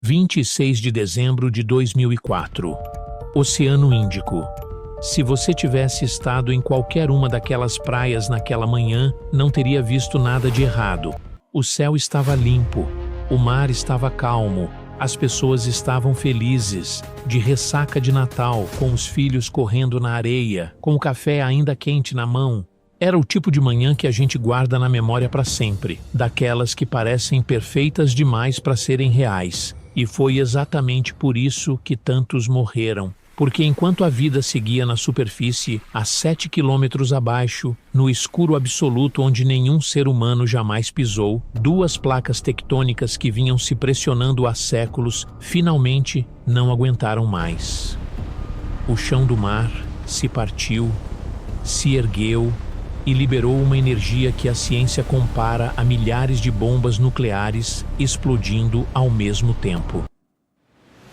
26 de dezembro de 2004. Oceano Índico. Se você tivesse estado em qualquer uma daquelas praias naquela manhã, não teria visto nada de errado. O céu estava limpo, o mar estava calmo, as pessoas estavam felizes, de ressaca de Natal, com os filhos correndo na areia, com o café ainda quente na mão. Era o tipo de manhã que a gente guarda na memória para sempre, daquelas que parecem perfeitas demais para serem reais. E foi exatamente por isso que tantos morreram. Porque enquanto a vida seguia na superfície, a 7 quilômetros abaixo, no escuro absoluto onde nenhum ser humano jamais pisou, duas placas tectônicas que vinham se pressionando há séculos, finalmente não aguentaram mais. O chão do mar se partiu, se ergueu e liberou uma energia que a ciência compara a milhares de bombas nucleares explodindo ao mesmo tempo.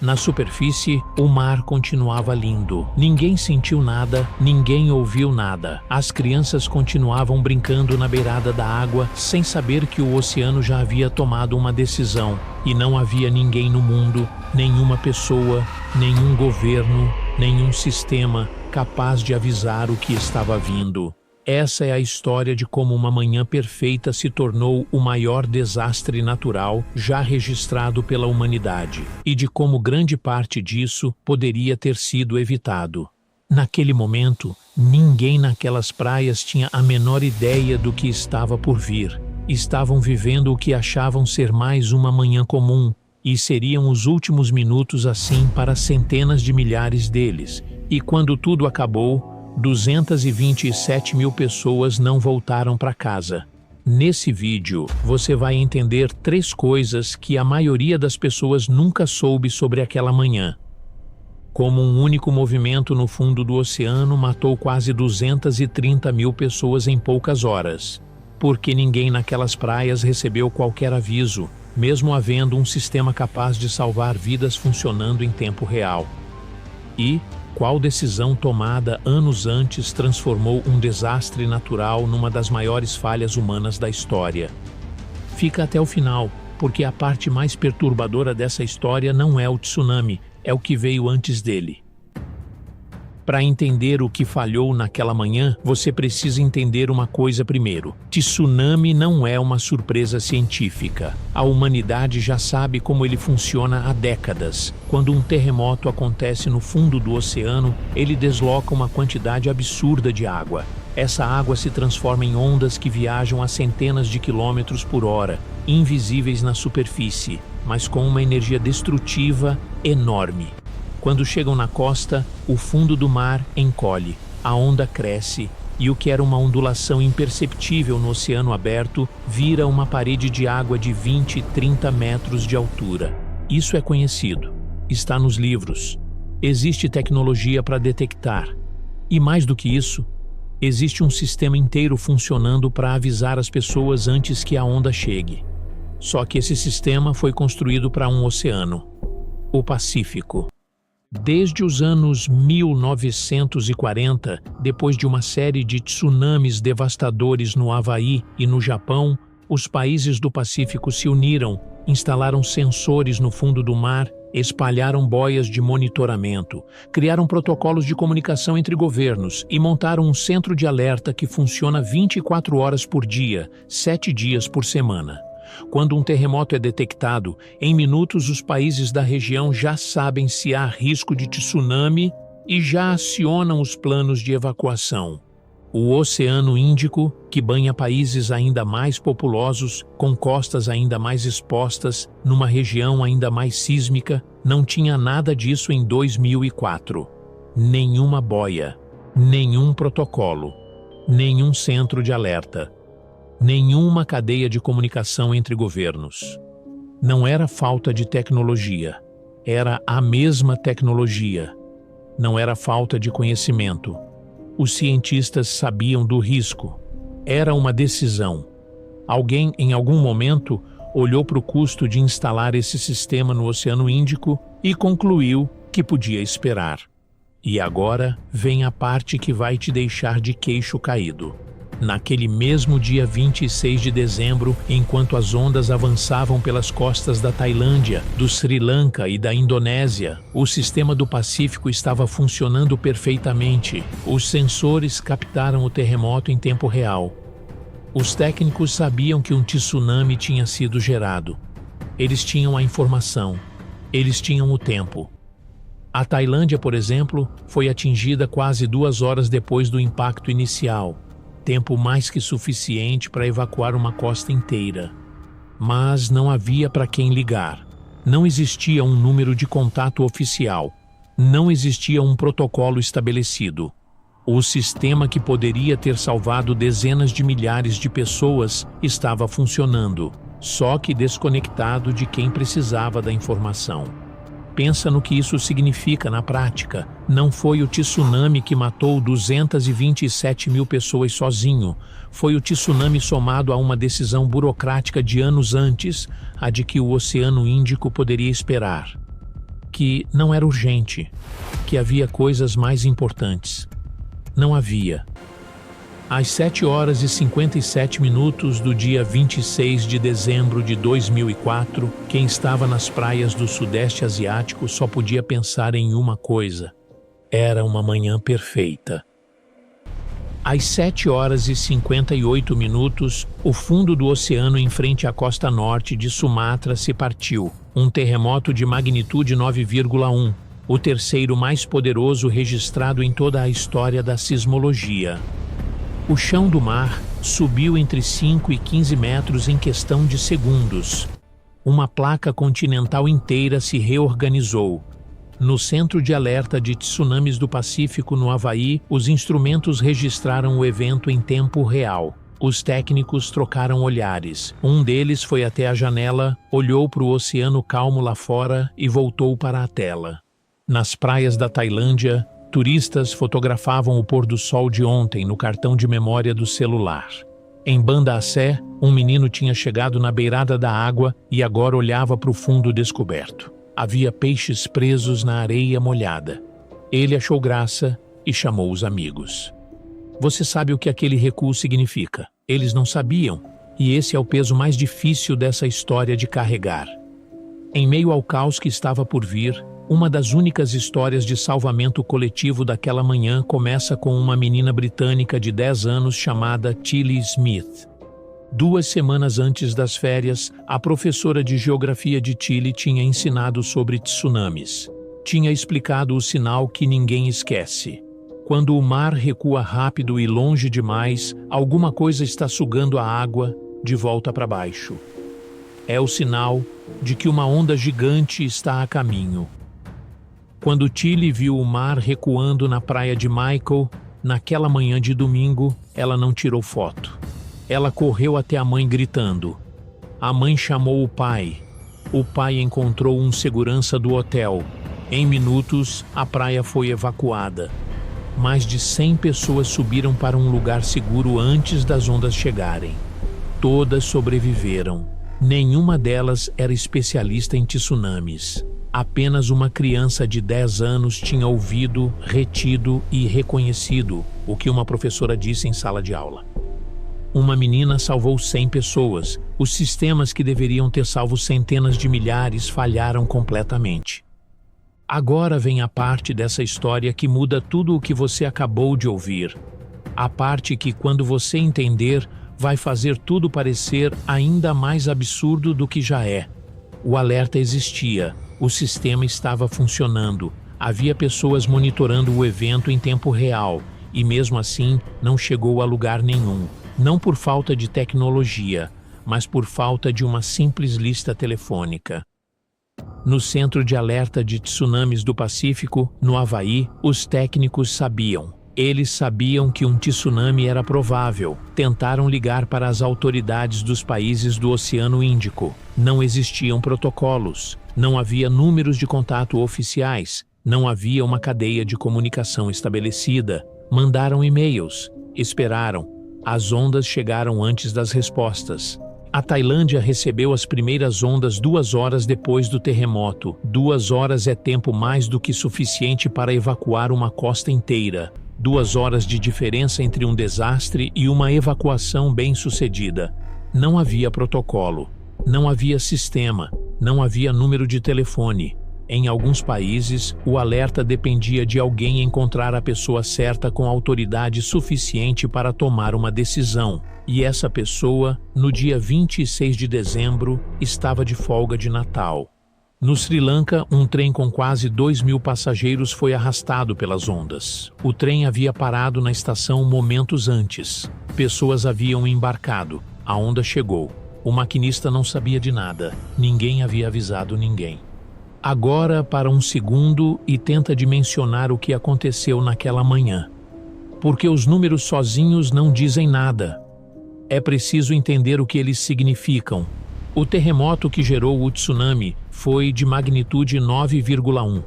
Na superfície, o mar continuava lindo. Ninguém sentiu nada, ninguém ouviu nada. As crianças continuavam brincando na beirada da água, sem saber que o oceano já havia tomado uma decisão. E não havia ninguém no mundo, nenhuma pessoa, nenhum governo, nenhum sistema capaz de avisar o que estava vindo. Essa é a história de como uma manhã perfeita se tornou o maior desastre natural já registrado pela humanidade, e de como grande parte disso poderia ter sido evitado. Naquele momento, ninguém naquelas praias tinha a menor ideia do que estava por vir. Estavam vivendo o que achavam ser mais uma manhã comum, e seriam os últimos minutos assim para centenas de milhares deles. E quando tudo acabou, 227 mil pessoas não voltaram para casa. Nesse vídeo, você vai entender 3 coisas que a maioria das pessoas nunca soube sobre aquela manhã. Como um único movimento no fundo do oceano matou quase 230 mil pessoas em poucas horas. Porque ninguém naquelas praias recebeu qualquer aviso, mesmo havendo um sistema capaz de salvar vidas funcionando em tempo real. E qual decisão tomada anos antes transformou um desastre natural numa das maiores falhas humanas da história? Fica até o final, porque a parte mais perturbadora dessa história não é o tsunami, é o que veio antes dele. Para entender o que falhou naquela manhã, você precisa entender uma coisa primeiro. Tsunami não é uma surpresa científica. A humanidade já sabe como ele funciona há décadas. Quando um terremoto acontece no fundo do oceano, ele desloca uma quantidade absurda de água. Essa água se transforma em ondas que viajam a centenas de quilômetros por hora, invisíveis na superfície, mas com uma energia destrutiva enorme. Quando chegam na costa, o fundo do mar encolhe, a onda cresce e o que era uma ondulação imperceptível no oceano aberto vira uma parede de água de 20 e 30 metros de altura. Isso é conhecido, está nos livros. Existe tecnologia para detectar. E mais do que isso, existe um sistema inteiro funcionando para avisar as pessoas antes que a onda chegue. Só que esse sistema foi construído para um oceano, o Pacífico. Desde os anos 1940, depois de uma série de tsunamis devastadores no Havaí e no Japão, os países do Pacífico se uniram, instalaram sensores no fundo do mar, espalharam boias de monitoramento, criaram protocolos de comunicação entre governos e montaram um centro de alerta que funciona 24 horas por dia, 7 dias por semana. Quando um terremoto é detectado, em minutos os países da região já sabem se há risco de tsunami e já acionam os planos de evacuação. O Oceano Índico, que banha países ainda mais populosos, com costas ainda mais expostas, numa região ainda mais sísmica, não tinha nada disso em 2004. Nenhuma boia, nenhum protocolo, nenhum centro de alerta. Nenhuma cadeia de comunicação entre governos. Não era falta de tecnologia, era a mesma tecnologia. Não era falta de conhecimento. Os cientistas sabiam do risco. Era uma decisão. Alguém, em algum momento, olhou para o custo de instalar esse sistema no Oceano Índico e concluiu que podia esperar. E agora vem a parte que vai te deixar de queixo caído. Naquele mesmo dia 26 de dezembro, enquanto as ondas avançavam pelas costas da Tailândia, do Sri Lanka e da Indonésia, o sistema do Pacífico estava funcionando perfeitamente. Os sensores captaram o terremoto em tempo real. Os técnicos sabiam que um tsunami tinha sido gerado. Eles tinham a informação. Eles tinham o tempo. A Tailândia, por exemplo, foi atingida quase 2 horas depois do impacto inicial. Tempo mais que suficiente para evacuar uma costa inteira. Mas não havia para quem ligar. Não existia um número de contato oficial. Não existia um protocolo estabelecido. O sistema que poderia ter salvado dezenas de milhares de pessoas estava funcionando, só que desconectado de quem precisava da informação. Pensa no que isso significa na prática. Não foi o tsunami que matou 227 mil pessoas sozinho. Foi o tsunami somado a uma decisão burocrática de anos antes, a de que o Oceano Índico poderia esperar. Que não era urgente. Que havia coisas mais importantes. Não havia. Às 7 horas e 57 minutos do dia 26 de dezembro de 2004, quem estava nas praias do Sudeste Asiático só podia pensar em uma coisa. Era uma manhã perfeita. Às 7 horas e 58 minutos, o fundo do oceano em frente à costa norte de Sumatra se partiu. Um terremoto de magnitude 9,1, o terceiro mais poderoso registrado em toda a história da sismologia. O chão do mar subiu entre 5 e 15 metros em questão de segundos. Uma placa continental inteira se reorganizou. No Centro de Alerta de Tsunamis do Pacífico, no Havaí, os instrumentos registraram o evento em tempo real. Os técnicos trocaram olhares. Um deles foi até a janela, olhou para o oceano calmo lá fora e voltou para a tela. Nas praias da Tailândia, turistas fotografavam o pôr do sol de ontem no cartão de memória do celular. Em Banda Aceh, um menino tinha chegado na beirada da água e agora olhava para o fundo descoberto. Havia peixes presos na areia molhada. Ele achou graça e chamou os amigos. Você sabe o que aquele recuo significa? Eles não sabiam, e esse é o peso mais difícil dessa história de carregar. Em meio ao caos que estava por vir, uma das únicas histórias de salvamento coletivo daquela manhã começa com uma menina britânica de 10 anos chamada Tilly Smith. 2 semanas antes das férias, a professora de geografia de Tilly tinha ensinado sobre tsunamis. Tinha explicado o sinal que ninguém esquece. Quando o mar recua rápido e longe demais, alguma coisa está sugando a água de volta para baixo. É o sinal de que uma onda gigante está a caminho. Quando Tilly viu o mar recuando na praia de Michael, naquela manhã de domingo, ela não tirou foto. Ela correu até a mãe gritando. A mãe chamou o pai. O pai encontrou um segurança do hotel. Em minutos, a praia foi evacuada. Mais de 100 pessoas subiram para um lugar seguro antes das ondas chegarem. Todas sobreviveram. Nenhuma delas era especialista em tsunamis. Apenas uma criança de 10 anos tinha ouvido, retido e reconhecido o que uma professora disse em sala de aula. Uma menina salvou 100 pessoas. Os sistemas que deveriam ter salvo centenas de milhares falharam completamente. Agora vem a parte dessa história que muda tudo o que você acabou de ouvir. A parte que, quando você entender, vai fazer tudo parecer ainda mais absurdo do que já é. O alerta existia. O sistema estava funcionando, havia pessoas monitorando o evento em tempo real e mesmo assim não chegou a lugar nenhum. Não por falta de tecnologia, mas por falta de uma simples lista telefônica. No Centro de Alerta de Tsunamis do Pacífico, no Havaí, os técnicos sabiam. Eles sabiam que um tsunami era provável. Tentaram ligar para as autoridades dos países do Oceano Índico. Não existiam protocolos. Não havia números de contato oficiais. Não havia uma cadeia de comunicação estabelecida. Mandaram e-mails. Esperaram. As ondas chegaram antes das respostas. A Tailândia recebeu as primeiras ondas 2 horas depois do terremoto. 2 horas é tempo mais do que suficiente para evacuar uma costa inteira. 2 horas de diferença entre um desastre e uma evacuação bem-sucedida. Não havia protocolo, não havia sistema, não havia número de telefone. Em alguns países, o alerta dependia de alguém encontrar a pessoa certa com autoridade suficiente para tomar uma decisão. E essa pessoa, no dia 26 de dezembro, estava de folga de Natal. No Sri Lanka, um trem com quase 2.000 passageiros foi arrastado pelas ondas. O trem havia parado na estação momentos antes. Pessoas haviam embarcado. A onda chegou. O maquinista não sabia de nada. Ninguém havia avisado ninguém. Agora, para um segundo, e tenta dimensionar o que aconteceu naquela manhã. Porque os números sozinhos não dizem nada. É preciso entender o que eles significam. O terremoto que gerou o tsunami foi de magnitude 9,1.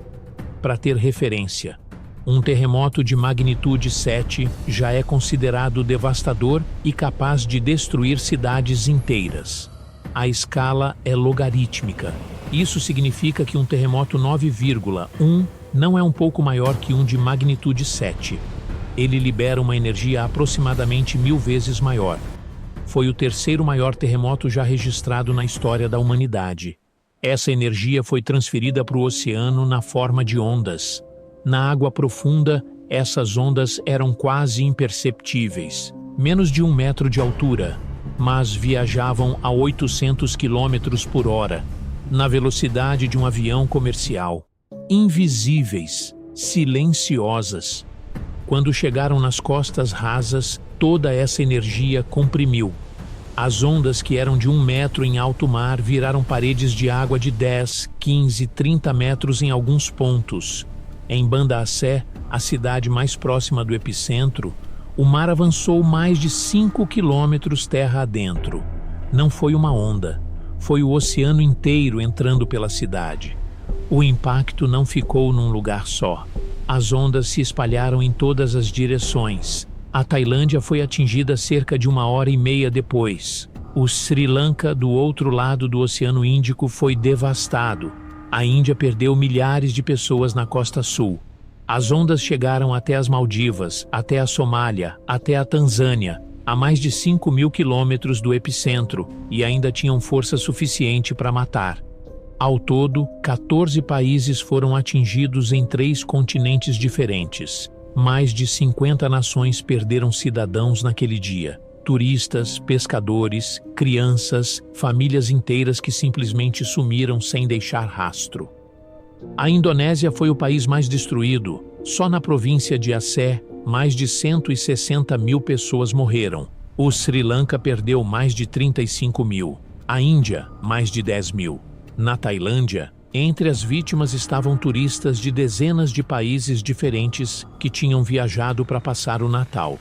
Para ter referência, um terremoto de magnitude 7 já é considerado devastador e capaz de destruir cidades inteiras. A escala é logarítmica. Isso significa que um terremoto 9,1 não é um pouco maior que um de magnitude 7. Ele libera uma energia aproximadamente 1000 vezes maior. Foi o terceiro maior terremoto já registrado na história da humanidade. Essa energia foi transferida para o oceano na forma de ondas. Na água profunda, essas ondas eram quase imperceptíveis, menos de 1 metro de altura, mas viajavam a 800 km por hora, na velocidade de um avião comercial. Invisíveis, silenciosas. Quando chegaram nas costas rasas, toda essa energia comprimiu. As ondas, que eram de 1 metro em alto mar, viraram paredes de água de 10, 15, 30 metros em alguns pontos. Em Banda Aceh, a cidade mais próxima do epicentro, o mar avançou mais de 5 quilômetros terra adentro. Não foi uma onda, foi o oceano inteiro entrando pela cidade. O impacto não ficou num lugar só. As ondas se espalharam em todas as direções. A Tailândia foi atingida cerca de 1h30 depois. O Sri Lanka, do outro lado do Oceano Índico, foi devastado. A Índia perdeu milhares de pessoas na costa sul. As ondas chegaram até as Maldivas, até a Somália, até a Tanzânia, a mais de 5.000 quilômetros do epicentro, e ainda tinham força suficiente para matar. Ao todo, 14 países foram atingidos em 3 continentes diferentes. Mais de 50 nações perderam cidadãos naquele dia. Turistas, pescadores, crianças, famílias inteiras que simplesmente sumiram sem deixar rastro. A Indonésia foi o país mais destruído. Só na província de Aceh, mais de 160.000 pessoas morreram. O Sri Lanka perdeu mais de 35.000. A Índia, mais de 10.000. Na Tailândia, entre as vítimas estavam turistas de dezenas de países diferentes que tinham viajado para passar o Natal.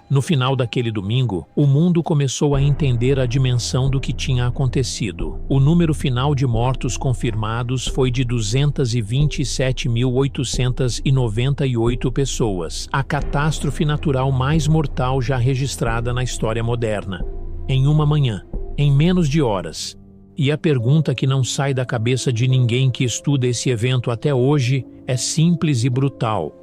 No final daquele domingo, o mundo começou a entender a dimensão do que tinha acontecido. O número final de mortos confirmados foi de 227.898 pessoas, a catástrofe natural mais mortal já registrada na história moderna. Em uma manhã, em menos de horas. E a pergunta que não sai da cabeça de ninguém que estuda esse evento até hoje é simples e brutal.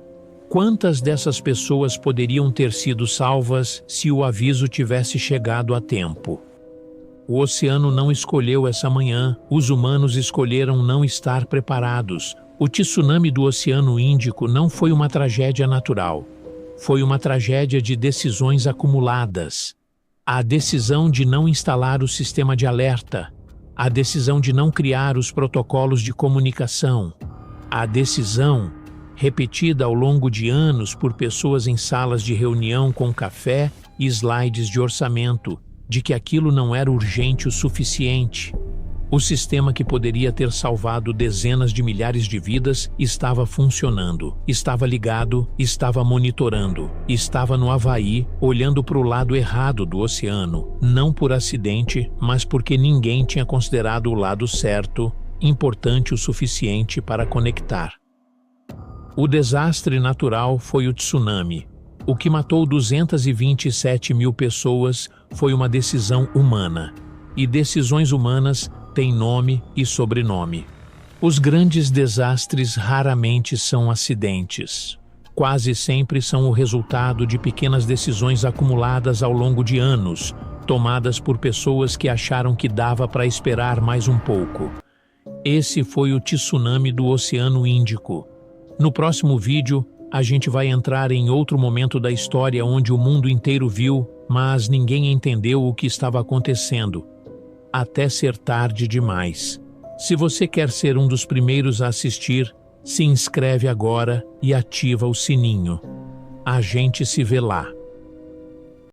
Quantas dessas pessoas poderiam ter sido salvas se o aviso tivesse chegado a tempo? O oceano não escolheu essa manhã, os humanos escolheram não estar preparados. O tsunami do Oceano Índico não foi uma tragédia natural. Foi uma tragédia de decisões acumuladas. A decisão de não instalar o sistema de alerta, a decisão de não criar os protocolos de comunicação, a decisão, repetida ao longo de anos por pessoas em salas de reunião com café e slides de orçamento, de que aquilo não era urgente o suficiente. O sistema que poderia ter salvado dezenas de milhares de vidas estava funcionando, estava ligado, estava monitorando, estava no Havaí, olhando para o lado errado do oceano, não por acidente, mas porque ninguém tinha considerado o lado certo, importante o suficiente para conectar. O desastre natural foi o tsunami. O que matou 227.000 pessoas foi uma decisão humana. E decisões humanas têm nome e sobrenome. Os grandes desastres raramente são acidentes. quase sempre são o resultado de pequenas decisões acumuladas ao longo de anos, tomadas por pessoas que acharam que dava para esperar mais um pouco. Esse foi o tsunami do Oceano Índico. No próximo vídeo, a gente vai entrar em outro momento da história onde o mundo inteiro viu, mas ninguém entendeu o que estava acontecendo, até ser tarde demais. Se você quer ser um dos primeiros a assistir, se inscreve agora e ativa o sininho. A gente se vê lá.